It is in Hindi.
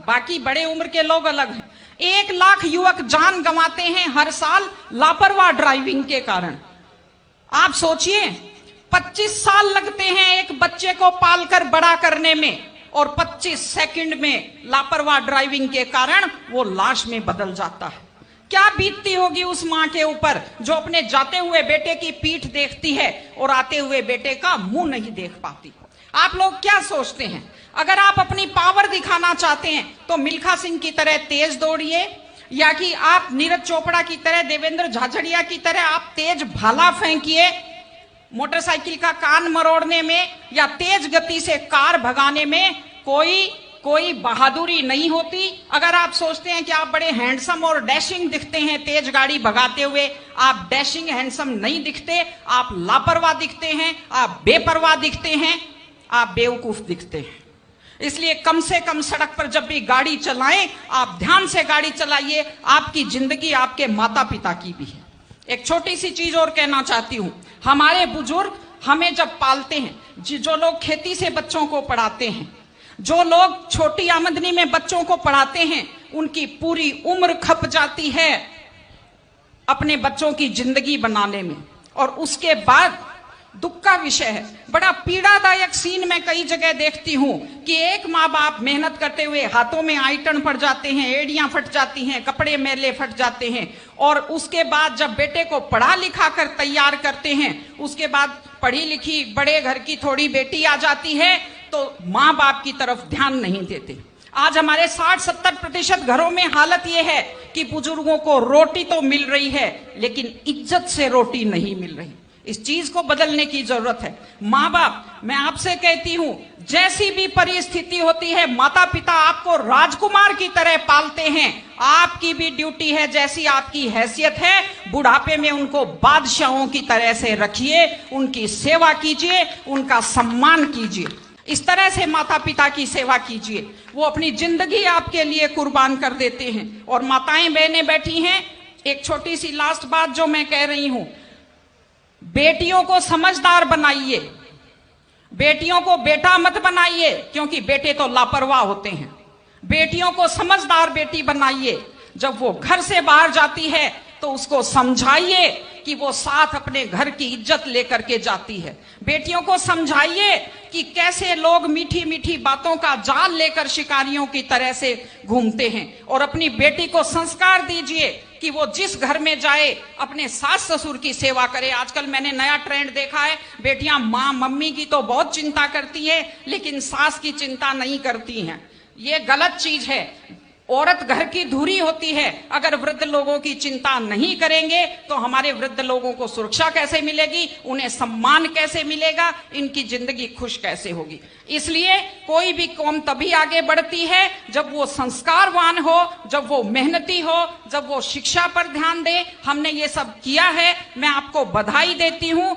बाकी बड़े उम्र के लोग अलग हैं। 1 लाख युवक जान गंवाते हैं हर साल लापरवाह ड्राइविंग के कारण। आप सोचिए, 25 साल लगते हैं एक बच्चे को पालकर बड़ा करने में, और 25 सेकंड में लापरवाह ड्राइविंग के कारण वो लाश में बदल जाता है। क्या बीतती होगी उस मां के ऊपर जो अपने जाते हुए बेटे की पीठ देखती है और आते हुए बेटे का मुंह नहीं देख पाती। आप लोग क्या सोचते हैं, अगर आप अपनी पावर दिखाना चाहते हैं तो मिल्खा सिंह की तरह तेज दौड़िए, या कि आप नीरज चोपड़ा की तरह, देवेंद्र झाझड़िया की तरह आप तेज भाला फेंकिए मोटरसाइकिल का कान मरोड़ने में, या तेज गति से कार भगाने में कोई बहादुरी नहीं होती। अगर आप सोचते हैं कि आप बड़े हैंडसम और डैशिंग दिखते हैं तेज गाड़ी भगाते हुए, आप डैशिंग हैंडसम नहीं दिखते, आप लापरवाह दिखते हैं, आप बेपरवाह दिखते हैं, आप बेवकूफ दिखते हैं। इसलिए कम से कम सड़क पर जब भी गाड़ी चलाएं, आप ध्यान से गाड़ी चलाइए। आपकी जिंदगी आपके माता पिता की भी है। एक छोटी सी चीज और कहना चाहती हूं, हमारे बुजुर्ग हमें जब पालते हैं, जो लोग खेती से बच्चों को पढ़ाते हैं, जो लोग छोटी आमदनी में बच्चों को पढ़ाते हैं, उनकी पूरी उम्र खप जाती है अपने बच्चों की जिंदगी बनाने में, और उसके बाद दुख का विषय है, बड़ा पीड़ादायक सीन मैं कई जगह देखती हूं कि एक माँ बाप मेहनत करते हुए हाथों में आइटन पड़ जाते हैं, एड़ियां फट जाती हैं, कपड़े मैले फट जाते हैं, और उसके बाद जब बेटे को पढ़ा लिखा कर तैयार करते हैं, उसके बाद पढ़ी लिखी बड़े घर की थोड़ी बेटी आ जाती है तो माँ बाप की तरफ ध्यान नहीं देते। आज हमारे 60-70% घरों में हालत यह है कि बुजुर्गों को रोटी तो मिल रही है लेकिन इज्जत से रोटी नहीं मिल रही। इस चीज को बदलने की जरूरत है। माँ बाप, मैं आपसे कहती हूं, जैसी भी परिस्थिति होती है, माता पिता आपको राजकुमार की तरह पालते हैं। आपकी भी ड्यूटी है, जैसी आपकी हैसियत है, बुढ़ापे में उनको बादशाहों की तरह से रखिए, उनकी सेवा कीजिए, उनका सम्मान कीजिए। इस तरह से माता पिता की सेवा कीजिए, वो अपनी जिंदगी आपके लिए कुर्बान कर देते हैं। और माताएं बहनें बैठी हैं, एक छोटी सी लास्ट बात जो मैं कह रही हूं, बेटियों को समझदार बनाइए, बेटियों को बेटा मत बनाइए, क्योंकि बेटे तो लापरवाह होते हैं। बेटियों को समझदार बेटी बनाइए। जब वो घर से बाहर जाती है तो उसको समझाइए कि वो साथ अपने घर की इज्जत लेकर के जाती है। बेटियों को समझाइए कि कैसे लोग मीठी मीठी बातों का जाल लेकर शिकारियों की तरह से घूमते हैं, और अपनी बेटी को संस्कार दीजिए कि वो जिस घर में जाए अपने सास ससुर की सेवा करे। आजकल मैंने नया ट्रेंड देखा है, बेटियां माँ मम्मी की तो बहुत चिंता करती है लेकिन सास की चिंता नहीं करती हैं। ये गलत चीज है। औरत घर की धुरी होती है। अगर वृद्ध लोगों की चिंता नहीं करेंगे तो हमारे वृद्ध लोगों को सुरक्षा कैसे मिलेगी, उन्हें सम्मान कैसे मिलेगा, इनकी जिंदगी खुश कैसे होगी। इसलिए कोई भी कौम तभी आगे बढ़ती है जब वो संस्कारवान हो, जब वो मेहनती हो, जब वो शिक्षा पर ध्यान दे। हमने ये सब किया है, मैं आपको बधाई देती हूं।